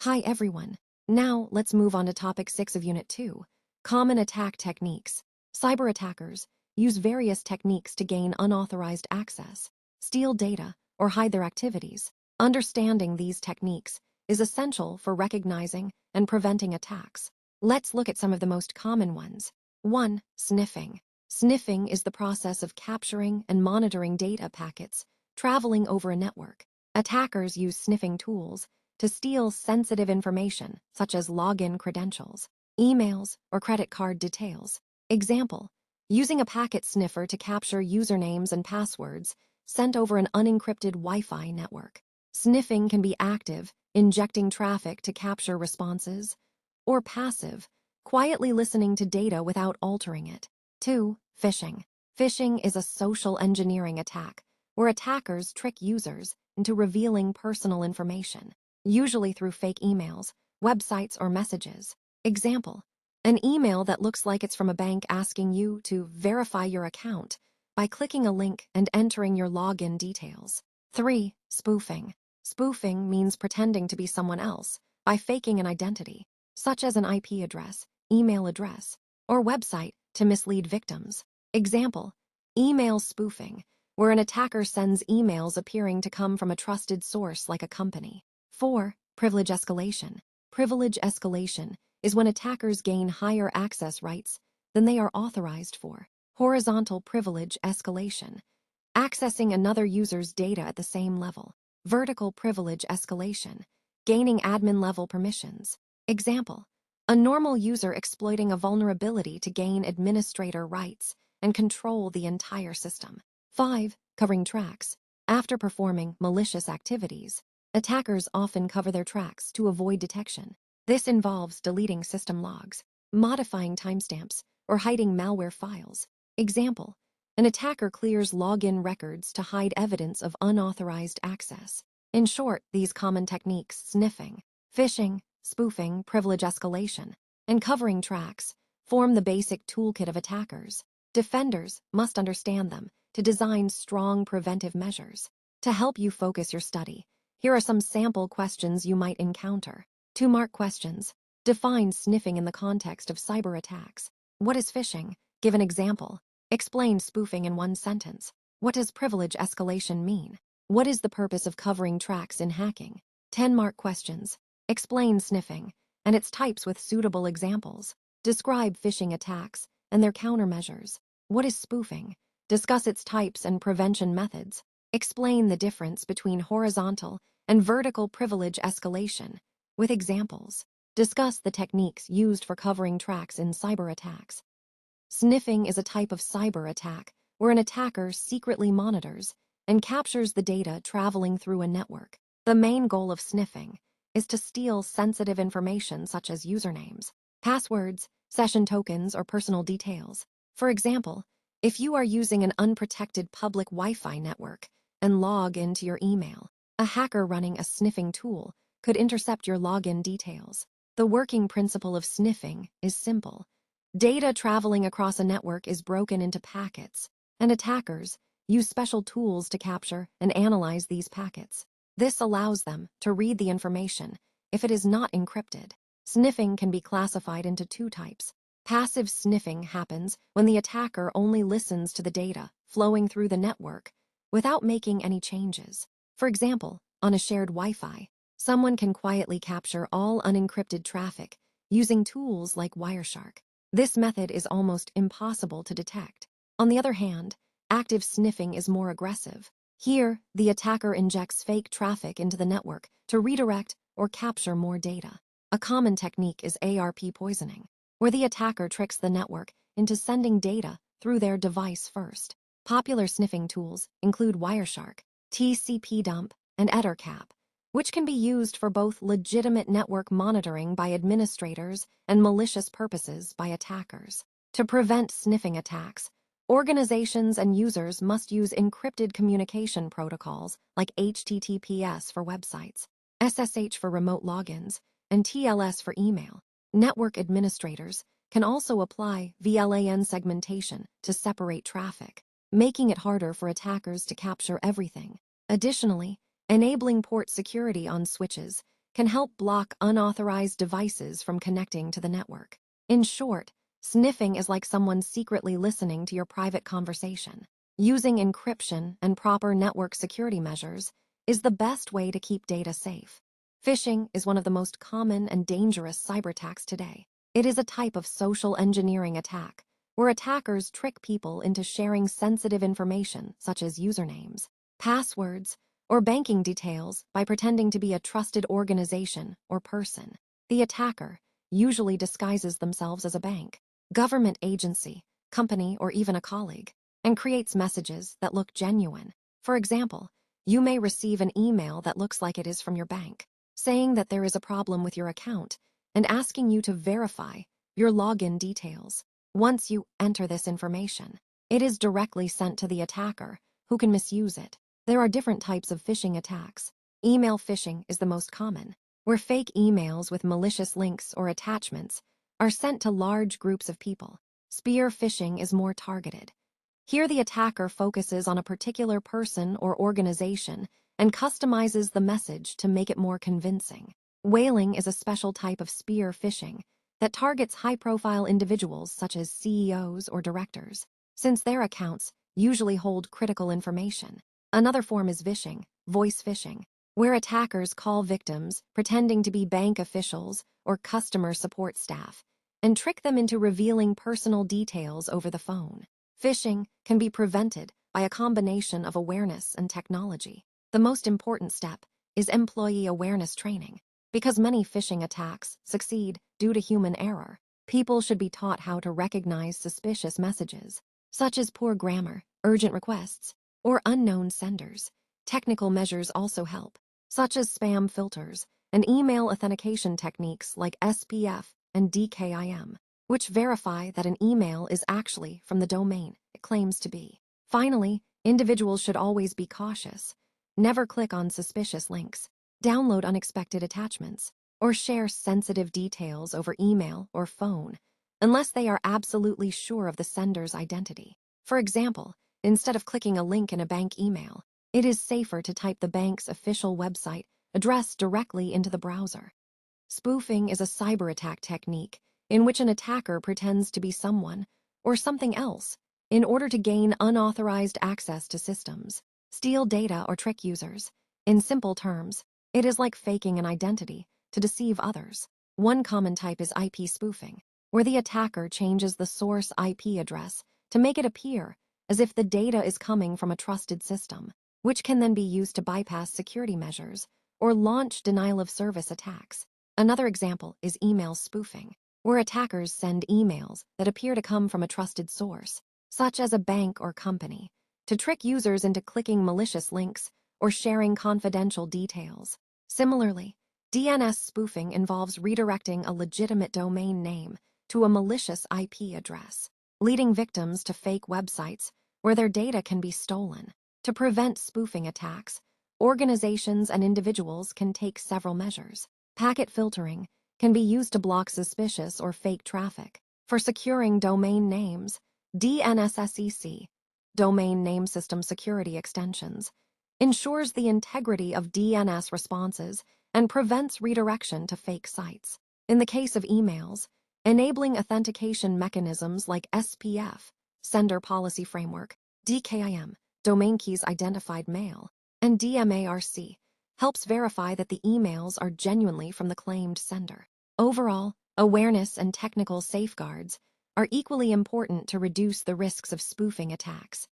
Hi everyone. Now let's move on to topic 6 of Unit 2, Common Attack Techniques. Cyber attackers use various techniques to gain unauthorized access, steal data, or hide their activities. Understanding these techniques is essential for recognizing and preventing attacks. Let's look at some of the most common ones. 1. Sniffing. Sniffing is the process of capturing and monitoring data packets traveling over a network. Attackers use sniffing tools to steal sensitive information such as login credentials, emails, or credit card details. Example, using a packet sniffer to capture usernames and passwords sent over an unencrypted Wi-Fi network. Sniffing can be active, injecting traffic to capture responses, or passive, quietly listening to data without altering it. 2. Phishing. Phishing is a social engineering attack where attackers trick users into revealing personal information, usually through fake emails, websites, or messages. Example, an email that looks like it's from a bank asking you to verify your account by clicking a link and entering your login details. 3. Spoofing. Spoofing means pretending to be someone else by faking an identity, such as an IP address, email address, or website to mislead victims. Example, email spoofing, where an attacker sends emails appearing to come from a trusted source like a company. 4. Privilege escalation. Privilege escalation is when attackers gain higher access rights than they are authorized for. Horizontal privilege escalation, accessing another user's data at the same level. Vertical privilege escalation, gaining admin-level permissions. Example, a normal user exploiting a vulnerability to gain administrator rights and control the entire system. 5. Covering tracks. After performing malicious activities, attackers often cover their tracks to avoid detection. This involves deleting system logs, modifying timestamps, or hiding malware files. Example, an attacker clears login records to hide evidence of unauthorized access. In short, these common techniques, sniffing, phishing, spoofing, privilege escalation, and covering tracks, form the basic toolkit of attackers. Defenders must understand them to design strong preventive measures. To help you focus your study, here are some sample questions you might encounter. 2-mark questions. Define sniffing in the context of cyber attacks. What is phishing? Give an example. Explain spoofing in one sentence. What does privilege escalation mean? What is the purpose of covering tracks in hacking? 10-mark questions. Explain sniffing and its types with suitable examples. Describe phishing attacks and their countermeasures. What is spoofing? Discuss its types and prevention methods. Explain the difference between horizontal and vertical privilege escalation with examples. Discuss the techniques used for covering tracks in cyber attacks. Sniffing is a type of cyber attack where an attacker secretly monitors and captures the data traveling through a network. The main goal of sniffing is to steal sensitive information such as usernames, passwords, session tokens, or personal details. For example, if you are using an unprotected public Wi-Fi network and log into your email, a hacker running a sniffing tool could intercept your login details. The working principle of sniffing is simple. Data traveling across a network is broken into packets, and attackers use special tools to capture and analyze these packets. This allows them to read the information if it is not encrypted. Sniffing can be classified into 2 types. Passive sniffing happens when the attacker only listens to the data flowing through the network without making any changes. For example, on a shared Wi-Fi, someone can quietly capture all unencrypted traffic using tools like Wireshark. This method is almost impossible to detect. On the other hand, active sniffing is more aggressive. Here, the attacker injects fake traffic into the network to redirect or capture more data. A common technique is ARP poisoning, where the attacker tricks the network into sending data through their device first. Popular sniffing tools include Wireshark, TCP dump, and Ettercap, which can be used for both legitimate network monitoring by administrators and malicious purposes by attackers. To prevent sniffing attacks, organizations and users must use encrypted communication protocols like HTTPS for websites, SSH for remote logins, and TLS for email. Network administrators can also apply VLAN segmentation to separate traffic, making it harder for attackers to capture everything. Additionally, enabling port security on switches can help block unauthorized devices from connecting to the network. In short, sniffing is like someone secretly listening to your private conversation. Using encryption and proper network security measures is the best way to keep data safe. Phishing is one of the most common and dangerous cyber attacks today. It is a type of social engineering attack where attackers trick people into sharing sensitive information such as usernames, passwords, or banking details by pretending to be a trusted organization or person. The attacker usually disguises themselves as a bank, government agency, company, or even a colleague, and creates messages that look genuine. For example, you may receive an email that looks like it is from your bank, saying that there is a problem with your account and asking you to verify your login details. Once you enter this information, it is directly sent to the attacker, who can misuse it. There are different types of phishing attacks. Email phishing is the most common, where fake emails with malicious links or attachments are sent to large groups of people. Spear phishing is more targeted. Here the attacker focuses on a particular person or organization and customizes the message to make it more convincing. Whaling is a special type of spear phishing that targets high-profile individuals such as CEOs or directors, since their accounts usually hold critical information. Another form is vishing, voice phishing, where attackers call victims pretending to be bank officials or customer support staff and trick them into revealing personal details over the phone. Phishing can be prevented by a combination of awareness and technology. The most important step is employee awareness training. Because many phishing attacks succeed due to human error, people should be taught how to recognize suspicious messages, such as poor grammar, urgent requests, or unknown senders. Technical measures also help, such as spam filters and email authentication techniques like SPF and DKIM, which verify that an email is actually from the domain it claims to be. Finally, individuals should always be cautious. Never click on suspicious links, download unexpected attachments, or share sensitive details over email or phone unless they are absolutely sure of the sender's identity. For example, instead of clicking a link in a bank email, it is safer to type the bank's official website address directly into the browser. Spoofing is a cyber attack technique in which an attacker pretends to be someone or something else in order to gain unauthorized access to systems, steal data, or trick users. In simple terms, it is like faking an identity to deceive others. One common type is IP spoofing, where the attacker changes the source IP address to make it appear as if the data is coming from a trusted system, which can then be used to bypass security measures or launch denial-of-service attacks. Another example is email spoofing, where attackers send emails that appear to come from a trusted source, such as a bank or company, to trick users into clicking malicious links or sharing confidential details. Similarly, DNS spoofing involves redirecting a legitimate domain name to a malicious IP address, leading victims to fake websites where their data can be stolen. To prevent spoofing attacks, organizations and individuals can take several measures. Packet filtering can be used to block suspicious or fake traffic. For securing domain names, DNSSEC, Domain Name System Security Extensions, ensures the integrity of DNS responses and prevents redirection to fake sites. In the case of emails, enabling authentication mechanisms like SPF, Sender Policy Framework, DKIM, Domain Keys Identified Mail, and DMARC, helps verify that the emails are genuinely from the claimed sender. Overall, awareness and technical safeguards are equally important to reduce the risks of spoofing attacks.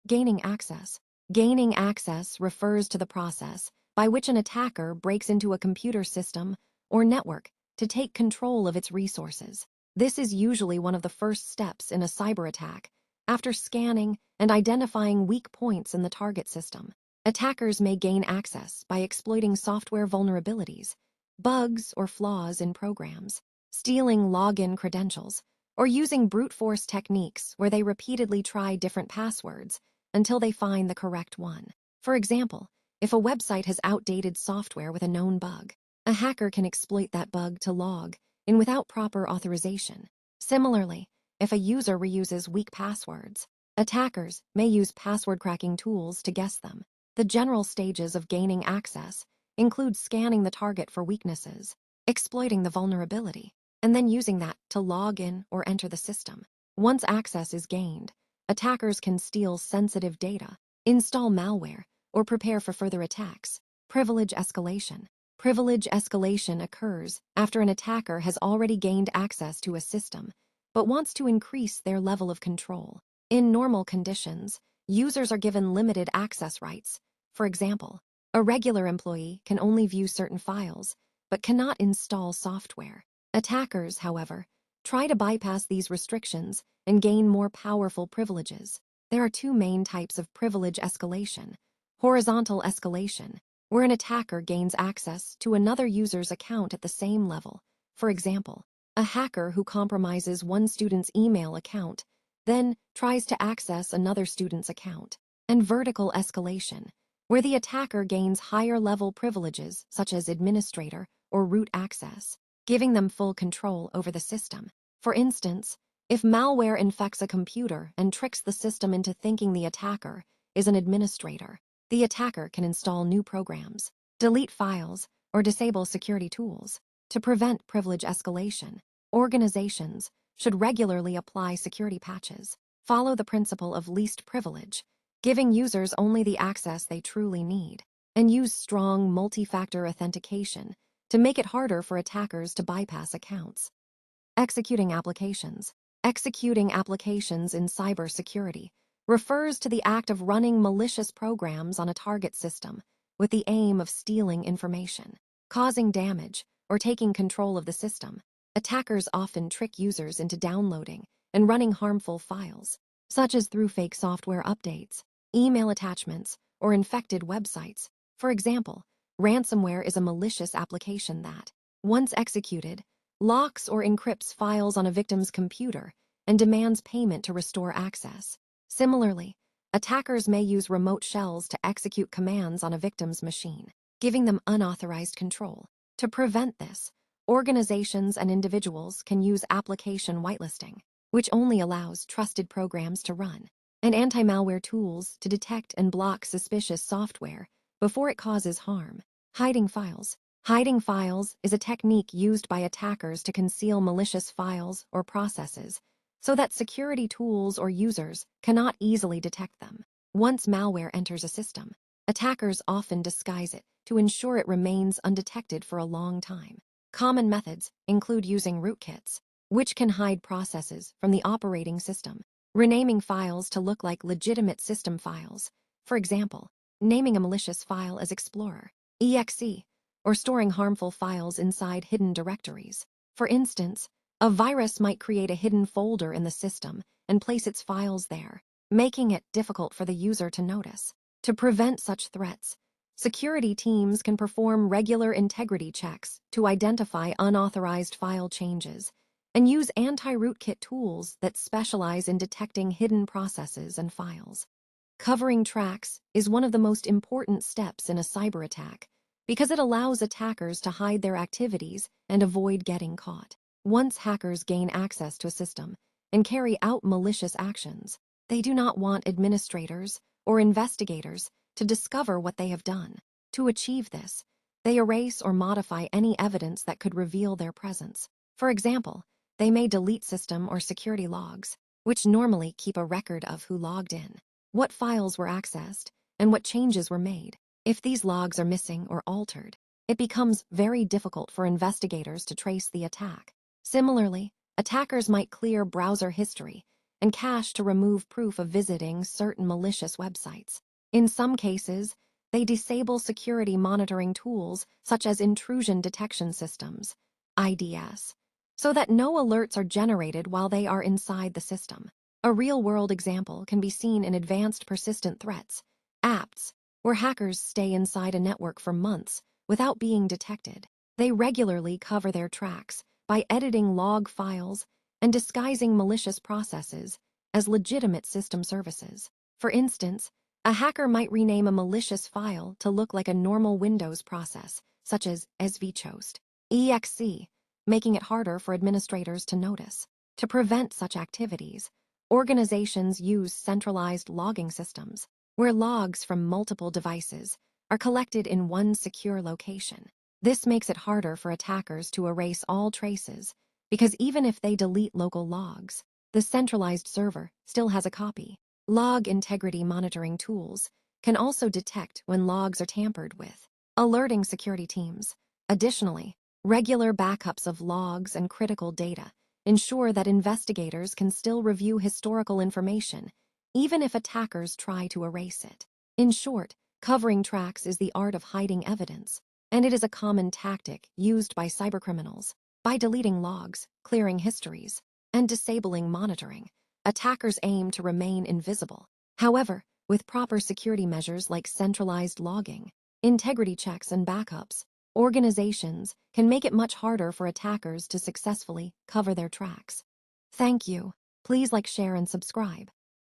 Gaining access. Gaining access refers to the process by which an attacker breaks into a computer system or network to take control of its resources. This is usually one of the first steps in a cyber attack, after scanning and identifying weak points in the target system. Attackers may gain access by exploiting software vulnerabilities, bugs or flaws in programs, stealing login credentials, or using brute force techniques where they repeatedly try different passwords until they find the correct one. For example, if a website has outdated software with a known bug, a hacker can exploit that bug to log in without proper authorization. Similarly, if a user reuses weak passwords, attackers may use password cracking tools to guess them. The general stages of gaining access include scanning the target for weaknesses, exploiting the vulnerability, and then using that to log in or enter the system. Once access is gained, attackers can steal sensitive data, install malware, or prepare for further attacks. Privilege escalation. Privilege escalation occurs after an attacker has already gained access to a system, but wants to increase their level of control. In normal conditions, users are given limited access rights. For example, a regular employee can only view certain files, but cannot install software. Attackers, however, try to bypass these restrictions and gain more powerful privileges. There are two main types of privilege escalation. Horizontal escalation, where an attacker gains access to another user's account at the same level. For example, a hacker who compromises one student's email account then tries to access another student's account. And vertical escalation, where the attacker gains higher-level privileges such as administrator or root access, giving them full control over the system. For instance, if malware infects a computer and tricks the system into thinking the attacker is an administrator, the attacker can install new programs, delete files, or disable security tools. To prevent privilege escalation, organizations should regularly apply security patches, follow the principle of least privilege, giving users only the access they truly need, and use strong multi-factor authentication to make it harder for attackers to bypass accounts. Executing applications. Executing applications in cybersecurity refers to the act of running malicious programs on a target system with the aim of stealing information, causing damage, or taking control of the system. Attackers often trick users into downloading and running harmful files, such as through fake software updates, email attachments, or infected websites. For example, ransomware is a malicious application that, once executed, locks or encrypts files on a victim's computer and demands payment to restore access. Similarly, attackers may use remote shells to execute commands on a victim's machine, giving them unauthorized control. To prevent this, organizations and individuals can use application whitelisting, which only allows trusted programs to run, and anti-malware tools to detect and block suspicious software before it causes harm. Hiding files. Hiding files is a technique used by attackers to conceal malicious files or processes so that security tools or users cannot easily detect them. Once malware enters a system, attackers often disguise it to ensure it remains undetected for a long time. Common methods include using rootkits, which can hide processes from the operating system, renaming files to look like legitimate system files. For example, naming a malicious file as Explorer.exe, or storing harmful files inside hidden directories. For instance, a virus might create a hidden folder in the system and place its files there, making it difficult for the user to notice. To prevent such threats, security teams can perform regular integrity checks to identify unauthorized file changes and use anti-rootkit tools that specialize in detecting hidden processes and files. Covering tracks is one of the most important steps in a cyber attack because it allows attackers to hide their activities and avoid getting caught. Once hackers gain access to a system and carry out malicious actions, they do not want administrators or investigators to discover what they have done. To achieve this, they erase or modify any evidence that could reveal their presence. For example, they may delete system or security logs, which normally keep a record of who logged in, what files were accessed, and what changes were made. If these logs are missing or altered, it becomes very difficult for investigators to trace the attack. Similarly, attackers might clear browser history and cache to remove proof of visiting certain malicious websites. In some cases, they disable security monitoring tools such as intrusion detection systems, IDS, so that no alerts are generated while they are inside the system. A real-world example can be seen in advanced persistent threats, APTs, where hackers stay inside a network for months without being detected. They regularly cover their tracks by editing log files and disguising malicious processes as legitimate system services. For instance, a hacker might rename a malicious file to look like a normal Windows process, such as svchost.exe, making it harder for administrators to notice. To prevent such activities, organizations use centralized logging systems, where logs from multiple devices are collected in one secure location. This makes it harder for attackers to erase all traces, because even if they delete local logs, the centralized server still has a copy. Log integrity monitoring tools can also detect when logs are tampered with, alerting security teams. Additionally, regular backups of logs and critical data ensure that investigators can still review historical information, even if attackers try to erase it. In short, covering tracks is the art of hiding evidence, and it is a common tactic used by cybercriminals. By deleting logs, clearing histories, and disabling monitoring, attackers aim to remain invisible. However, with proper security measures like centralized logging, integrity checks, and backups, organizations can make it much harder for attackers to successfully cover their tracks. Thank you. Please like, share, and subscribe.